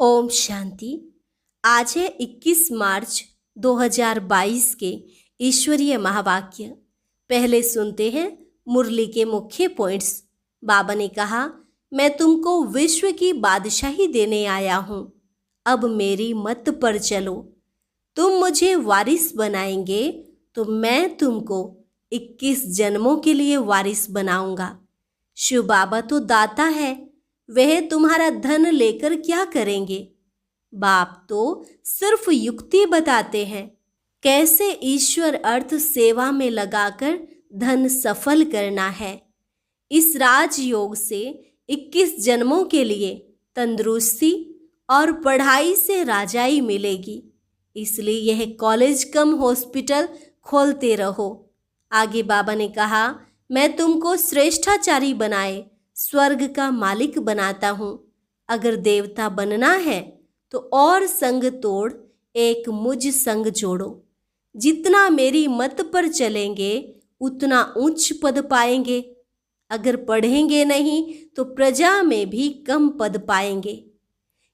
ओम शांति। आज है 21 मार्च 2022 के ईश्वरीय महावाक्य। पहले सुनते हैं मुरली के मुख्य पॉइंट्स। बाबा ने कहा, मैं तुमको विश्व की बादशाही देने आया हूँ, अब मेरी मत पर चलो। तुम मुझे वारिस बनाएंगे तो मैं तुमको 21 जन्मों के लिए वारिस बनाऊंगा। शिव बाबा तो दाता है, वह तुम्हारा धन लेकर क्या करेंगे। बाप तो सिर्फ युक्ति बताते हैं, कैसे ईश्वर अर्थ सेवा में लगाकर धन सफल करना है। इस राजयोग से 21 जन्मों के लिए तंदुरुस्ती और पढ़ाई से राजाई मिलेगी। इसलिए यह कॉलेज कम हॉस्पिटल खोलते रहो। आगे बाबा ने कहा, मैं तुमको श्रेष्ठाचारी बनाए स्वर्ग का मालिक बनाता हूँ। अगर देवता बनना है तो और संग तोड़ एक मुझ संग जोड़ो। जितना मेरी मत पर चलेंगे उतना उच्च पद पाएंगे। अगर पढ़ेंगे नहीं तो प्रजा में भी कम पद पाएंगे।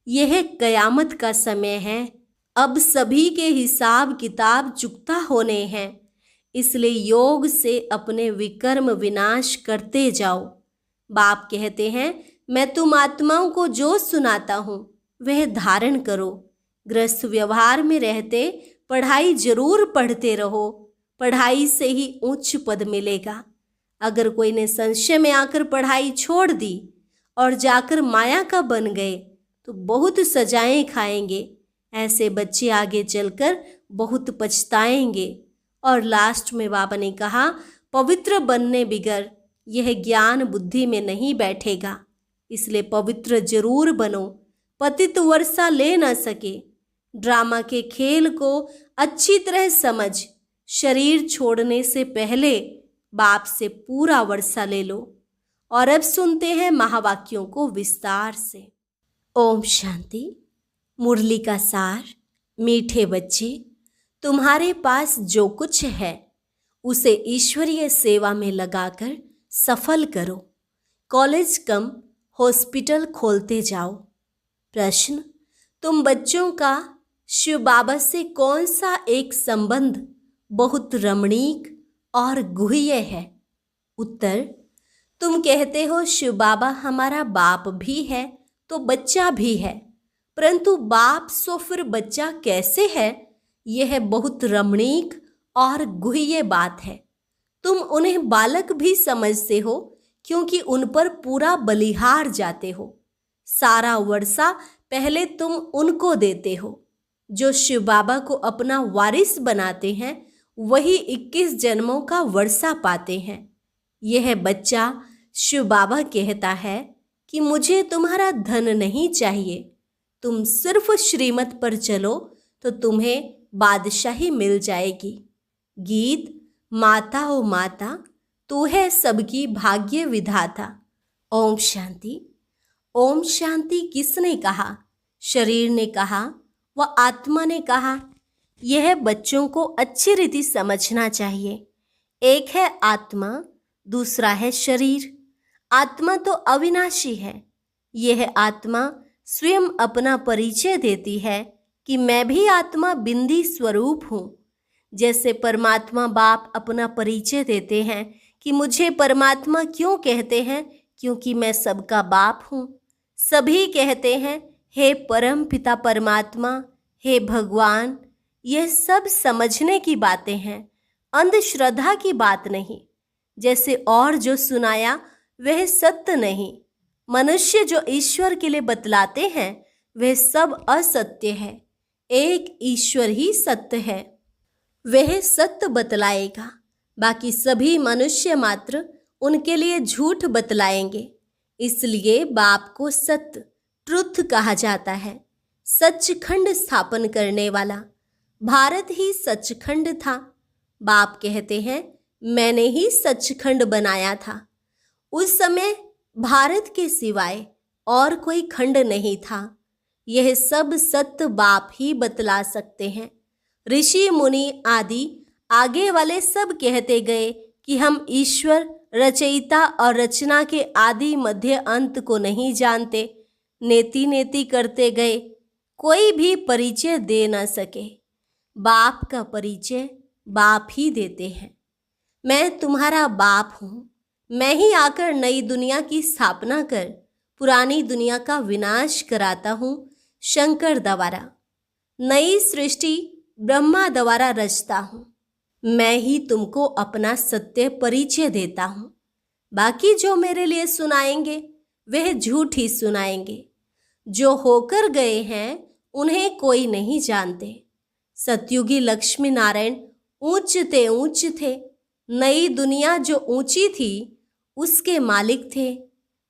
यह कयामत का समय है, अब सभी के हिसाब किताब चुकता होने हैं। इसलिए योग से अपने विकर्म विनाश करते जाओ। बाप कहते हैं, मैं तुम आत्माओं को जो सुनाता हूँ वह धारण करो। गृहस्थ व्यवहार में रहते पढ़ाई जरूर पढ़ते रहो, पढ़ाई से ही उच्च पद मिलेगा। अगर कोई ने संशय में आकर पढ़ाई छोड़ दी और जाकर माया का बन गए तो बहुत सजाएं खाएंगे। ऐसे बच्चे आगे चलकर बहुत पछताएंगे। और लास्ट में बाबा ने कहा, पवित्र बनने बिगर यह ज्ञान बुद्धि में नहीं बैठेगा। इसलिए पवित्र जरूर बनो। पतित वर्षा ले न सके। ड्रामा के खेल को अच्छी तरह समझ, शरीर छोड़ने से पहले बाप से पूरा वर्षा ले लो। और अब सुनते हैं महावाक्यों को विस्तार से। ओम शांति। मुरली का सार। मीठे बच्चे, तुम्हारे पास जो कुछ है उसे ईश्वरीय सेवा में लगाकर सफल करो। कॉलेज कम हॉस्पिटल खोलते जाओ। प्रश्न, तुम बच्चों का शिव बाबा से कौन सा एक संबंध बहुत रमणीक और गुह्य है? उत्तर, तुम कहते हो शिव बाबा हमारा बाप भी है तो बच्चा भी है, परंतु बाप सो फिर बच्चा कैसे है? यह बहुत रमणीक और गुह्य बात है। तुम उन्हें बालक भी समझते हो क्योंकि उन पर पूरा बलिहार जाते हो। सारा वर्षा पहले तुम उनको देते हो। जो शिव बाबा को अपना वारिस बनाते हैं वही 21 जन्मों का वर्षा पाते हैं। यह बच्चा शिव बाबा कहता है कि मुझे तुम्हारा धन नहीं चाहिए, तुम सिर्फ श्रीमत पर चलो तो तुम्हें बादशाही मिल जाएगी। गीत, माता ओ माता तू है सबकी भाग्य विधाता। ओम शांति। ओम शांति किसने कहा? शरीर ने कहा व आत्मा ने कहा। यह बच्चों को अच्छी रीति समझना चाहिए। एक है आत्मा, दूसरा है शरीर। आत्मा तो अविनाशी है। यह आत्मा स्वयं अपना परिचय देती है कि मैं भी आत्मा बिंदी स्वरूप हूँ। जैसे परमात्मा बाप अपना परिचय देते हैं कि मुझे परमात्मा क्यों कहते हैं, क्योंकि मैं सबका बाप हूँ। सभी कहते हैं, हे परम पिता परमात्मा, हे भगवान। यह सब समझने की बातें हैं, अंधश्रद्धा की बात नहीं। जैसे और जो सुनाया वह सत्य नहीं। मनुष्य जो ईश्वर के लिए बतलाते हैं वह सब असत्य है। एक ईश्वर ही सत्य है, वह सत्य बतलाएगा। बाकी सभी मनुष्य मात्र उनके लिए झूठ बतलाएंगे। इसलिए बाप को सत्य, ट्रुथ कहा जाता है। सचखंड स्थापन करने वाला। भारत ही सचखंड था। बाप कहते हैं, मैंने ही सचखंड बनाया था। उस समय भारत के सिवाय और कोई खंड नहीं था। यह सब सत्य बाप ही बतला सकते हैं। ऋषि मुनि आदि आगे वाले सब कहते गए कि हम ईश्वर रचयिता और रचना के आदि मध्य अंत को नहीं जानते। नेति नेति करते गए, कोई भी परिचय दे न सके। बाप का परिचय बाप ही देते हैं। मैं तुम्हारा बाप हूँ। मैं ही आकर नई दुनिया की स्थापना कर पुरानी दुनिया का विनाश कराता हूँ शंकर द्वारा। नई सृष्टि ब्रह्मा द्वारा रचता हूँ। मैं ही तुमको अपना सत्य परिचय देता हूँ। बाकी जो मेरे लिए सुनाएंगे वह झूठ ही सुनाएंगे। जो होकर गए हैं उन्हें कोई नहीं जानते। सतयुगी लक्ष्मी नारायण ऊंच थे। नई दुनिया जो ऊंची थी उसके मालिक थे।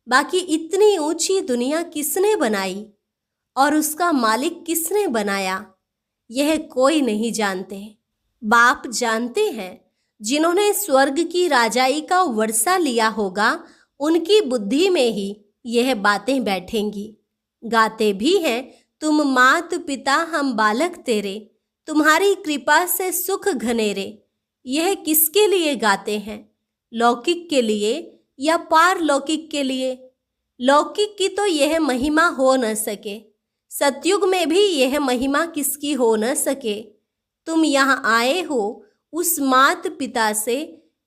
बाकी इतनी ऊंची दुनिया किसने बनाई और उसका मालिक किसने बनाया, यह कोई नहीं जानते। बाप जानते हैं। जिन्होंने स्वर्ग की राजाई का वर्षा लिया होगा उनकी बुद्धि में ही यह बातें बैठेंगी। गाते भी हैं, तुम मात पिता हम बालक तेरे, तुम्हारी कृपा से सुख घनेरे। यह किसके लिए गाते हैं? लौकिक के लिए या पारलौकिक के लिए? लौकिक की तो यह महिमा हो न सके। सतयुग में भी यह महिमा किसकी हो न सके। तुम यहाँ आए हो उस मात पिता से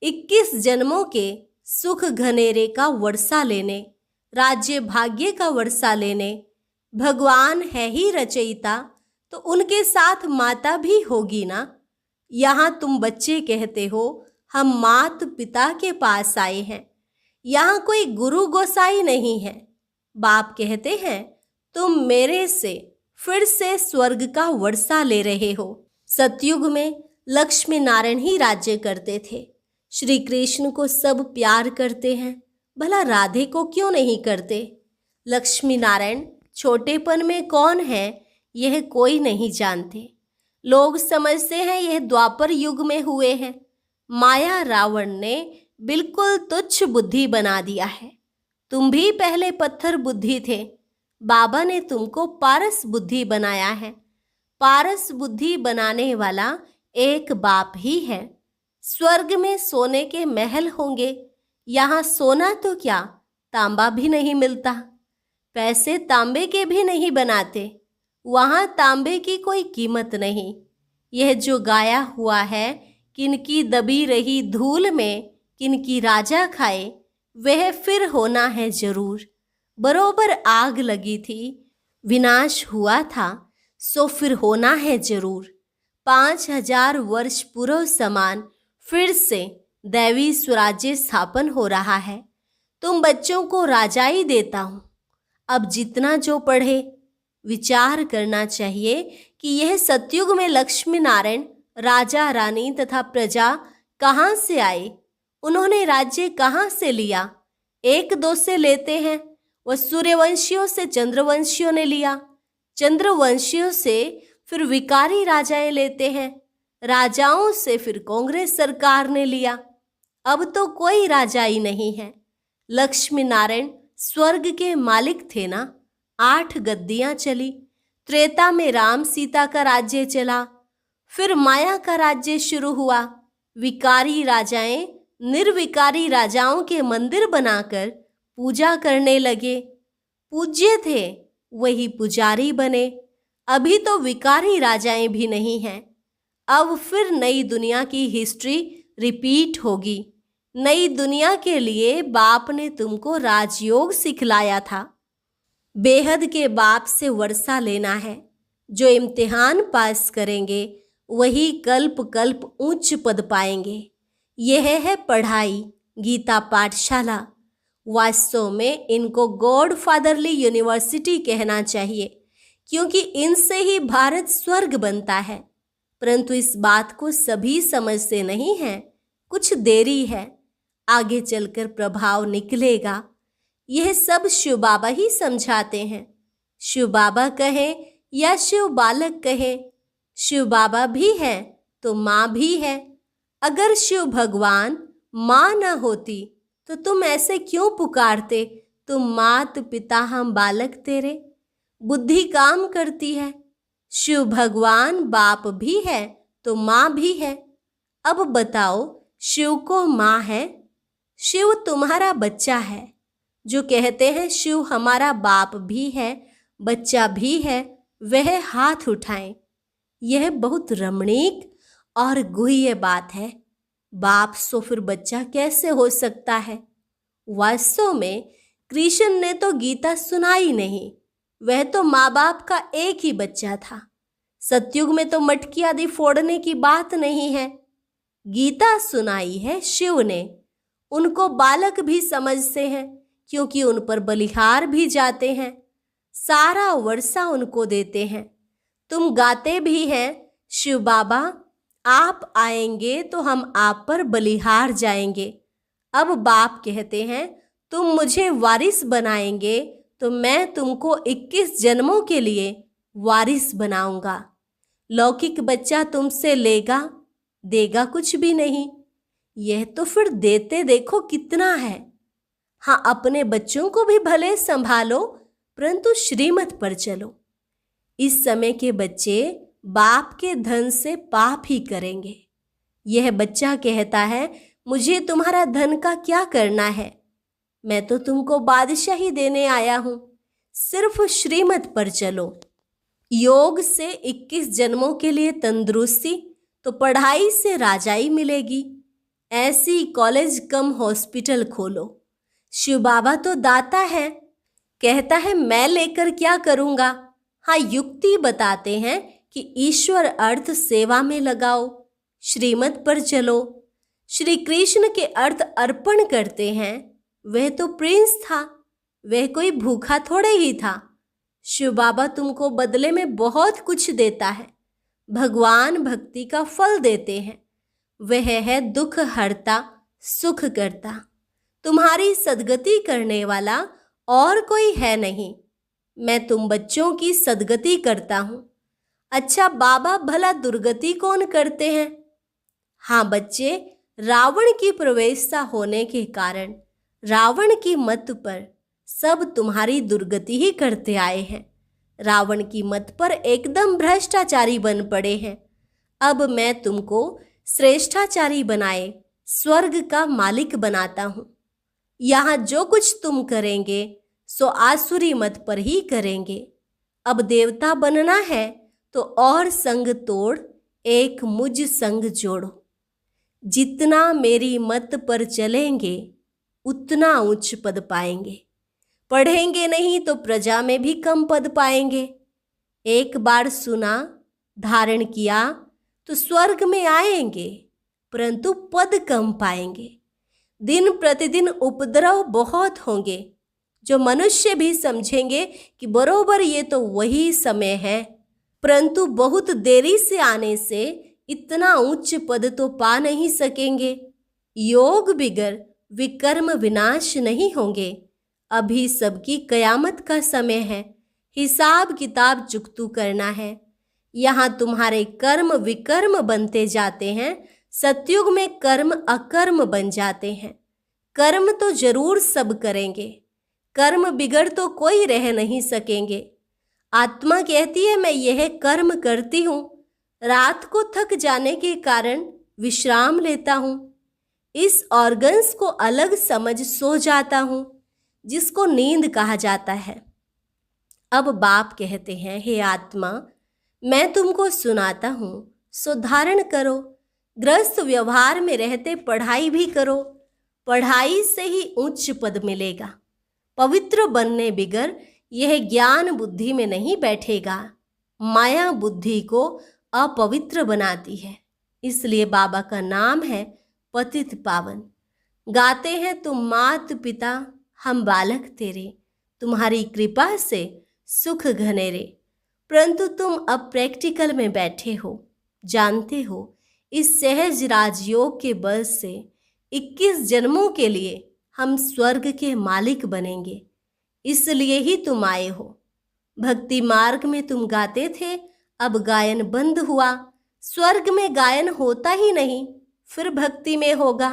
21 जन्मों के सुख घनेरे का वर्षा लेने, राज्य भाग्य का वर्षा लेने। भगवान है ही रचयिता तो उनके साथ माता भी होगी ना। यहाँ तुम बच्चे कहते हो हम मात पिता के पास आए हैं। यहाँ कोई गुरु गोसाई नहीं है। बाप कहते हैं तुम मेरे से फिर से स्वर्ग का वर्षा ले रहे हो। सतयुग में लक्ष्मी नारायण ही राज्य करते थे। श्री कृष्ण को सब प्यार करते हैं, भला राधे को क्यों नहीं करते? लक्ष्मी नारायण छोटेपन में कौन है यह कोई नहीं जानते। लोग समझते हैं यह द्वापर युग में हुए हैं। माया रावण ने बिल्कुल तुच्छ बुद्धि बना दिया है। तुम भी पहले पत्थर बुद्धि थे। बाबा ने तुमको पारस बुद्धि बनाया है। पारस बुद्धि बनाने वाला एक बाप ही है। स्वर्ग में सोने के महल होंगे, यहाँ सोना तो क्या तांबा भी नहीं मिलता। पैसे तांबे के भी नहीं बनाते, वहाँ तांबे की कोई कीमत नहीं। यह जो गाया हुआ है, किनकी दबी रही धूल में किनकी राजा खाए, वह फिर होना है जरूर। बरोबर आग लगी थी, विनाश हुआ था, सो फिर होना है जरूर। 5000 वर्ष पूर्व समान फिर से दैवी स्वराज्य स्थापन हो रहा है। तुम बच्चों को राजाई देता हूँ। अब जितना जो पढ़े विचार करना चाहिए कि यह सतयुग में लक्ष्मी नारायण राजा रानी तथा प्रजा कहाँ से आए, उन्होंने राज्य कहाँ से लिया। एक दो से लेते हैं, वह सूर्यवंशियों से चंद्रवंशियों ने लिया, चंद्रवंशियों से फिर विकारी राजाएं लेते हैं, राजाओं से फिर कांग्रेस सरकार ने लिया। अब तो कोई राजाई नहीं है। लक्ष्मी नारायण स्वर्ग के मालिक थे ना। 8 गद्दियां चली। त्रेता में राम सीता का राज्य चला, फिर माया का राज्य शुरू हुआ। विकारी राजाएं निर्विकारी राजाओं के मंदिर बनाकर पूजा करने लगे। पूज्य थे वही पुजारी बने। अभी तो विकारी राजाएं भी नहीं हैं। अब फिर नई दुनिया की हिस्ट्री रिपीट होगी। नई दुनिया के लिए बाप ने तुमको राजयोग सिखलाया था। बेहद के बाप से वर्षा लेना है। जो इम्तिहान पास करेंगे वही कल्प कल्प उच्च पद पाएंगे। यह है पढ़ाई, गीता पाठशाला। वास्तव में इनको गॉड फादरली यूनिवर्सिटी कहना चाहिए, क्योंकि इनसे ही भारत स्वर्ग बनता है। परंतु इस बात को सभी समझते नहीं हैं। कुछ देरी है, आगे चलकर प्रभाव निकलेगा। यह सब शिव बाबा ही समझाते हैं। शिव बाबा कहे या शिव बालक कहे, शिव बाबा भी है तो माँ भी है। अगर शिव भगवान माँ न होती तो तुम ऐसे क्यों पुकारते, तुम मात पिता हम बालक तेरे। बुद्धि काम करती है। शिव भगवान बाप भी है तो माँ भी है। अब बताओ, शिव को माँ है? शिव तुम्हारा बच्चा है। जो कहते हैं शिव हमारा बाप भी है, बच्चा भी है, वह हाथ उठाएं। यह बहुत रमणीक और गुह्य बात है। बाप सो फिर बच्चा कैसे हो सकता है? वास्तव में कृष्ण ने तो गीता सुनाई नहीं। वह तो माँ बाप का एक ही बच्चा था। सतयुग में तो मटकी आदि फोड़ने की बात नहीं है। गीता सुनाई है शिव ने। उनको बालक भी समझते हैं, क्योंकि उन पर बलिहार भी जाते हैं। सारा वर्षा उनको देते हैं। तुम गाते भी हैं, शिव बाबा आप आएंगे तो हम आप पर बलिहार जाएंगे। अब बाप कहते हैं तुम मुझे वारिस बनाएंगे तो मैं तुमको 21 जन्मों के लिए वारिस बनाऊंगा। लौकिक बच्चा तुमसे लेगा, देगा कुछ भी नहीं। यह तो फिर देते देखो कितना है। हाँ, अपने बच्चों को भी भले संभालो, परंतु श्रीमत पर चलो। इस समय के बच्चे बाप के धन से पाप ही करेंगे। यह बच्चा कहता है मुझे तुम्हारा धन का क्या करना है, मैं तो तुमको बादशाही देने आया हूं। सिर्फ श्रीमत पर चलो। योग से 21 जन्मों के लिए तंदुरुस्ती, तो पढ़ाई से राजाई मिलेगी। ऐसी कॉलेज कम हॉस्पिटल खोलो। शिव बाबा तो दाता है, कहता है मैं लेकर क्या करूंगा। हाँ, युक्ति बताते हैं कि ईश्वर अर्थ सेवा में लगाओ, श्रीमत पर चलो। श्री कृष्ण के अर्थ अर्पण करते हैं। वह तो प्रिंस था, वह कोई भूखा थोड़े ही था। शिव बाबा तुमको बदले में बहुत कुछ देता है। भगवान भक्ति का फल देते हैं। वह है दुख हरता, सुख करता। तुम्हारी सदगति करने वाला और कोई है नहीं। मैं तुम बच्चों की सदगति करता हूँ। अच्छा बाबा, भला दुर्गति कौन करते हैं? हाँ बच्चे, रावण की प्रवेशता होने के कारण रावण की मत पर सब तुम्हारी दुर्गति ही करते आए हैं। रावण की मत पर एकदम भ्रष्टाचारी बन पड़े हैं। अब मैं तुमको श्रेष्ठाचारी बनाए स्वर्ग का मालिक बनाता हूँ। यहाँ जो कुछ तुम करेंगे सो आसुरी मत पर ही करेंगे। अब देवता बनना है तो और संग तोड़ एक मुझ संग जोड़ो। जितना मेरी मत पर चलेंगे उतना उच्च पद पाएंगे। पढ़ेंगे नहीं तो प्रजा में भी कम पद पाएंगे। एक बार सुना, धारण किया तो स्वर्ग में आएंगे, परंतु पद कम पाएंगे। दिन प्रतिदिन उपद्रव बहुत होंगे, जो मनुष्य भी समझेंगे कि बरोबर ये तो वही समय है, परंतु बहुत देरी से आने से इतना उच्च पद तो पा नहीं सकेंगे। योग बिगर विकर्म विनाश नहीं होंगे। अभी सबकी कयामत का समय है। हिसाब किताब चुकतू करना है। यहाँ तुम्हारे कर्म विकर्म बनते जाते हैं। सतयुग में कर्म अकर्म बन जाते हैं। कर्म तो जरूर सब करेंगे, कर्म बिगड़ तो कोई रह नहीं सकेंगे। आत्मा कहती है मैं यह कर्म करती हूँ, रात को थक जाने के कारण विश्राम लेता हूँ। इस ऑर्गन्स को अलग समझ सो जाता हूँ, जिसको नींद कहा जाता है। अब बाप कहते हैं हे आत्मा, मैं तुमको सुनाता हूँ, सो धारण करो। ग्रस्त व्यवहार में रहते पढ़ाई भी करो। पढ़ाई से ही उच्च पद मिलेगा। पवित्र बनने बिगर यह ज्ञान बुद्धि में नहीं बैठेगा। माया बुद्धि को अपवित्र बनाती है। इसलिए बाबा का नाम है पतित पावन। गाते हैं तुम मात पिता हम बालक तेरे, तुम्हारी कृपा से सुख घनेरे। परंतु तुम अब प्रैक्टिकल में बैठे हो, जानते हो इस सहज राजयोग के बल से 21 जन्मों के लिए हम स्वर्ग के मालिक बनेंगे। इसलिए ही तुम आए हो। भक्ति मार्ग में तुम गाते थे, अब गायन बंद हुआ। स्वर्ग में गायन होता ही नहीं, फिर भक्ति में होगा।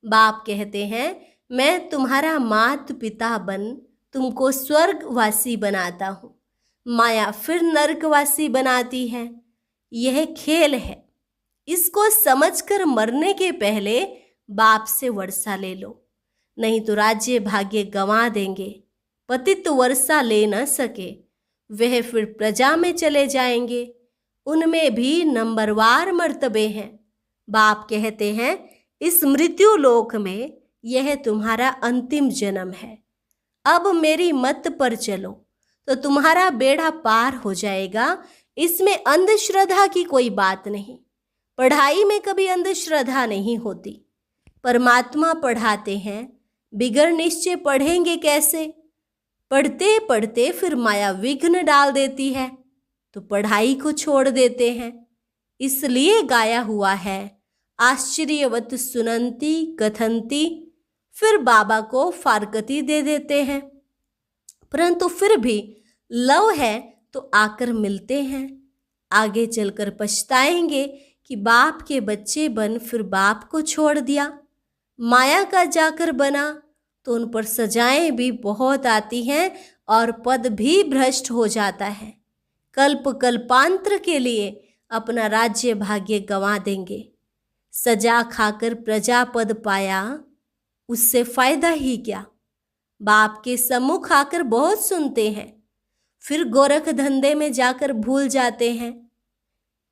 बाप कहते हैं मैं तुम्हारा मात पिता बन तुमको स्वर्गवासी बनाता हूँ। माया फिर नरकवासी बनाती है। यह खेल है। इसको समझकर मरने के पहले बाप से वर्षा ले लो, नहीं तो राज्य भाग्य गंवा देंगे। पतित वर्षा ले न सके वह फिर प्रजा में चले जाएंगे, उनमें भी नंबरवार मर्तबे हैं। बाप कहते हैं इस मृत्यु लोक में यह तुम्हारा अंतिम जन्म है, अब मेरी मत पर चलो तो तुम्हारा बेड़ा पार हो जाएगा। इसमें अंधश्रद्धा की कोई बात नहीं, पढ़ाई में कभी अंधश्रद्धा नहीं होती। परमात्मा पढ़ाते हैं, बिगर निश्चय पढ़ेंगे कैसे? पढ़ते पढ़ते फिर माया विघ्न डाल देती है तो पढ़ाई को छोड़ देते हैं। इसलिए गाया हुआ है, आश्चर्यवत सुनंती कथंती, फिर बाबा को फारकती दे देते हैं, परंतु फिर भी लव है तो आकर मिलते हैं। आगे चलकर पछताएंगे कि बाप के बच्चे बन फिर बाप को छोड़ दिया। माया का जाकर बना तो उन पर सजाएं भी बहुत आती हैं और पद भी भ्रष्ट हो जाता है। कल्प कल्पांतर के लिए अपना राज्य भाग्य गंवा देंगे। सजा खाकर प्रजा पद पाया, उससे फायदा ही क्या? बाप के सम्मुख आकर बहुत सुनते हैं, फिर गोरख धंधे में जाकर भूल जाते हैं।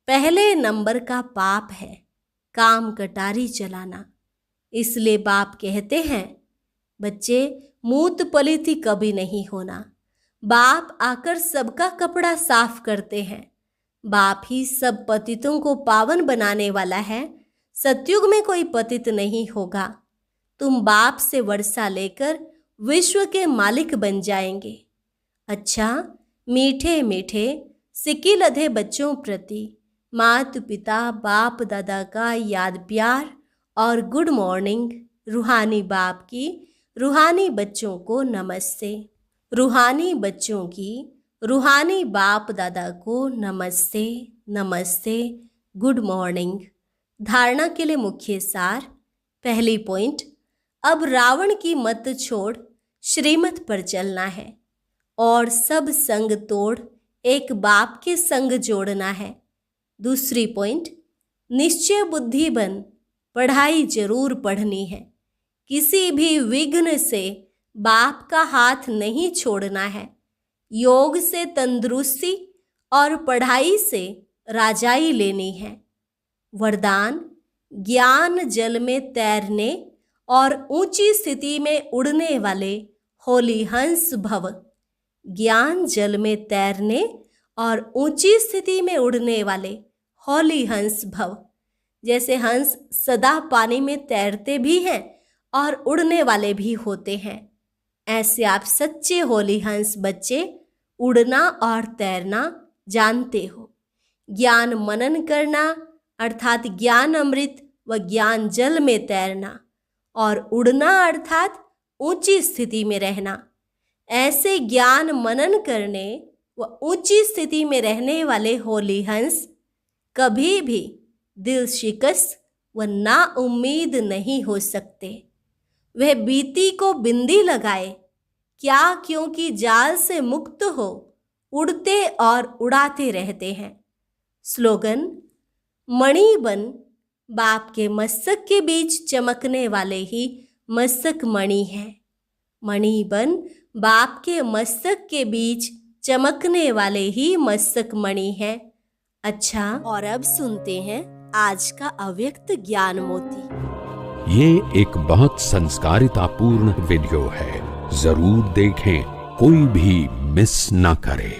पहले नंबर का पाप है काम कटारी चलाना। इसलिए बाप कहते हैं बच्चे मूत पलित कभी नहीं होना। बाप आकर सबका कपड़ा साफ करते हैं। बाप ही सब पतितों को पावन बनाने वाला है। सतयुग में कोई पतित नहीं होगा। तुम बाप से वर्षा लेकर विश्व के मालिक बन जाएंगे। अच्छा, मीठे मीठे सिक्की लधे बच्चों प्रति माता पिता बाप दादा का याद प्यार और गुड मॉर्निंग। रूहानी बाप की रूहानी बच्चों को नमस्ते। रूहानी बच्चों की रूहानी बाप दादा को नमस्ते नमस्ते, गुड मॉर्निंग। धारणा के लिए मुख्य सार। पहली पॉइंट, अब रावण की मत छोड़ श्रीमत पर चलना है और सब संग तोड़ एक बाप के संग जोड़ना है। दूसरी पॉइंट, निश्चय बुद्धि बन पढ़ाई जरूर पढ़नी है। किसी भी विघ्न से बाप का हाथ नहीं छोड़ना है। योग से तंदुरुस्ती और पढ़ाई से राजाई लेनी है। वरदान, ज्ञान जल में तैरने और ऊंची स्थिति में उड़ने वाले होली हंस भव। ज्ञान जल में तैरने और ऊंची स्थिति में उड़ने वाले होली हंस भव। जैसे हंस सदा पानी में तैरते भी हैं और उड़ने वाले भी होते हैं, ऐसे आप सच्चे होली हंस बच्चे उड़ना और तैरना जानते हो। ज्ञान मनन करना अर्थात ज्ञान अमृत व ज्ञान जल में तैरना, और उड़ना अर्थात ऊंची स्थिति में रहना। ऐसे ज्ञान मनन करने व ऊंची स्थिति में रहने वाले होली हंस कभी भी दिल शिकस्त व ना उम्मीद नहीं हो सकते। वह बीती को बिंदी लगाए क्या, क्योंकि जाल से मुक्त हो उड़ते और उड़ाते रहते हैं। स्लोगन, मणि बन बाप के मस्तक के बीच चमकने वाले ही मस्तक मणि है। मणि बन बाप के मस्तक के बीच चमकने वाले ही मस्तक मणि है। अच्छा, और अब सुनते हैं आज का अव्यक्त ज्ञान मोती। ये एक बहुत संस्कारितापूर्ण वीडियो है, जरूर देखें, कोई भी मिस ना करे।